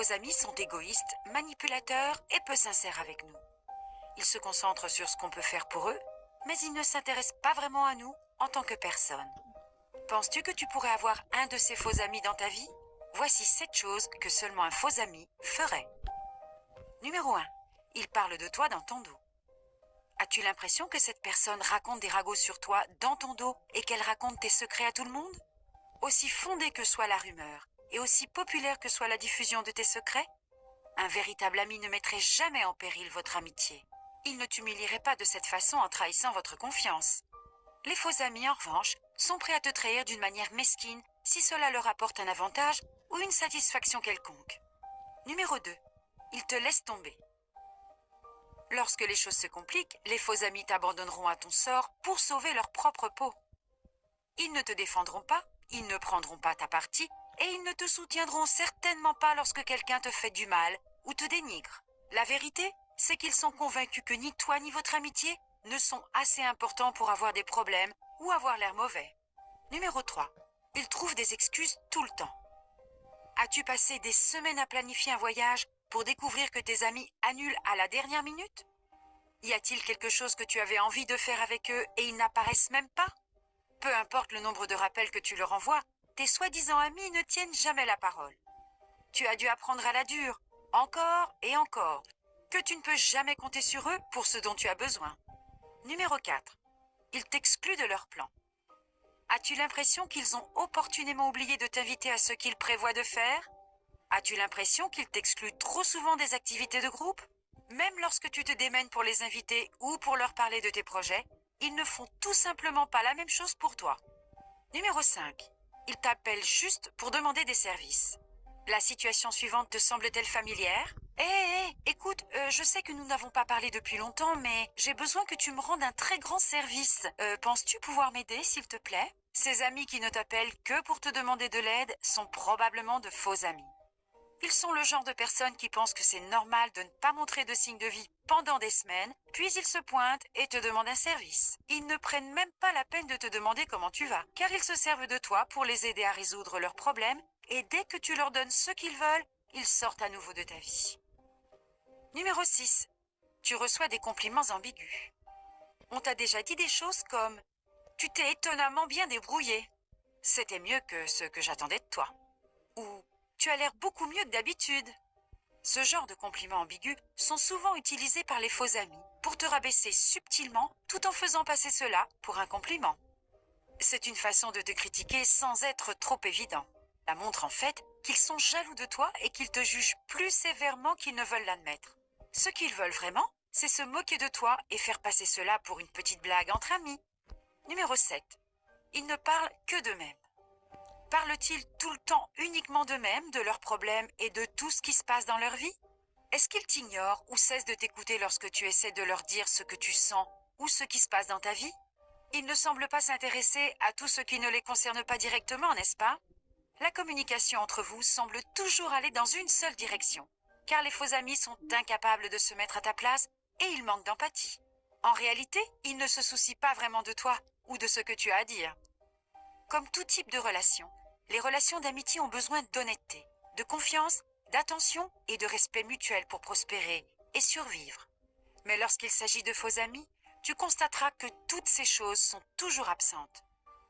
faux amis sont égoïstes, manipulateurs et peu sincères avec nous. Ils se concentrent sur ce qu'on peut faire pour eux, mais ils ne s'intéressent pas vraiment à nous en tant que personne. Penses-tu que tu pourrais avoir un de ces faux amis dans ta vie? Voici 7 choses que seulement un faux ami ferait. Numéro 1. Il parle de toi dans ton dos. As-tu l'impression que cette personne raconte des ragots sur toi dans ton dos et qu'elle raconte tes secrets à tout le monde? Aussi fondée que soit la rumeur et aussi populaire que soit la diffusion de tes secrets, un véritable ami ne mettrait jamais en péril votre amitié. Il ne t'humilierait pas de cette façon en trahissant votre confiance. Les faux amis, en revanche, sont prêts à te trahir d'une manière mesquine si cela leur apporte un avantage ou une satisfaction quelconque. Numéro 2. Ils te laissent tomber. Lorsque les choses se compliquent, les faux amis t'abandonneront à ton sort pour sauver leur propre peau. Ils ne te défendront pas, ils ne prendront pas ta partie et ils ne te soutiendront certainement pas lorsque quelqu'un te fait du mal ou te dénigre. La vérité, c'est qu'ils sont convaincus que ni toi ni votre amitié ne sont assez importants pour avoir des problèmes ou avoir l'air mauvais. Numéro 3. Ils trouvent des excuses tout le temps. As-tu passé des semaines à planifier un voyage pour découvrir que tes amis annulent à la dernière minute? Y a-t-il quelque chose que tu avais envie de faire avec eux et ils n'apparaissent même pas? Peu importe le nombre de rappels que tu leur envoies, tes soi-disant amis ne tiennent jamais la parole. Tu as dû apprendre à la dure, encore et encore, que tu ne peux jamais compter sur eux pour ce dont tu as besoin. Numéro 4. Ils t'excluent de leur plan. As-tu l'impression qu'ils ont opportunément oublié de t'inviter à ce qu'ils prévoient de faire? As-tu l'impression qu'ils t'excluent trop souvent des activités de groupe? Même lorsque tu te démènes pour les inviter ou pour leur parler de tes projets, ils ne font tout simplement pas la même chose pour toi. Numéro 5. Ils t'appellent juste pour demander des services. La situation suivante te semble-t-elle familière? Écoute, je sais que nous n'avons pas parlé depuis longtemps, mais j'ai besoin que tu me rendes un très grand service. Penses-tu pouvoir m'aider, s'il te plaît? Ces amis qui ne t'appellent que pour te demander de l'aide sont probablement de faux amis. Ils sont le genre de personnes qui pensent que c'est normal de ne pas montrer de signes de vie pendant des semaines, puis ils se pointent et te demandent un service. Ils ne prennent même pas la peine de te demander comment tu vas, car ils se servent de toi pour les aider à résoudre leurs problèmes, et dès que tu leur donnes ce qu'ils veulent, ils sortent à nouveau de ta vie. Numéro 6. Tu reçois des compliments ambigus. On t'a déjà dit des choses comme « Tu t'es étonnamment bien débrouillé ». C'était mieux que ce que j'attendais de toi. Ou « Tu as l'air beaucoup mieux que d'habitude ». Ce genre de compliments ambigus sont souvent utilisés par les faux amis pour te rabaisser subtilement tout en faisant passer cela pour un compliment. C'est une façon de te critiquer sans être trop évident. Ça montre en fait qu'ils sont jaloux de toi et qu'ils te jugent plus sévèrement qu'ils ne veulent l'admettre. Ce qu'ils veulent vraiment, c'est se moquer de toi et faire passer cela pour une petite blague entre amis. Numéro 7. Ils ne parlent que d'eux-mêmes. Parlent-ils tout le temps uniquement d'eux-mêmes, de leurs problèmes et de tout ce qui se passe dans leur vie? Est-ce qu'ils t'ignorent ou cessent de t'écouter lorsque tu essaies de leur dire ce que tu sens ou ce qui se passe dans ta vie? Ils ne semblent pas s'intéresser à tout ce qui ne les concerne pas directement, n'est-ce pas? La communication entre vous semble toujours aller dans une seule direction, car les faux amis sont incapables de se mettre à ta place et ils manquent d'empathie. En réalité, ils ne se soucient pas vraiment de toi ou de ce que tu as à dire. Comme tout type de relation, les relations d'amitié ont besoin d'honnêteté, de confiance, d'attention et de respect mutuel pour prospérer et survivre. Mais lorsqu'il s'agit de faux amis, tu constateras que toutes ces choses sont toujours absentes.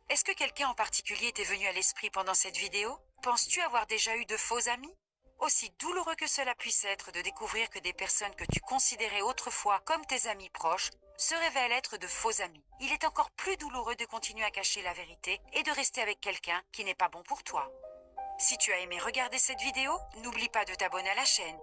Est-ce que quelqu'un en particulier t'est venu à l'esprit pendant cette vidéo? Penses-tu avoir déjà eu de faux amis? Aussi douloureux que cela puisse être de découvrir que des personnes que tu considérais autrefois comme tes amis proches se révèlent être de faux amis, il est encore plus douloureux de continuer à cacher la vérité et de rester avec quelqu'un qui n'est pas bon pour toi. Si tu as aimé regarder cette vidéo, n'oublie pas de t'abonner à la chaîne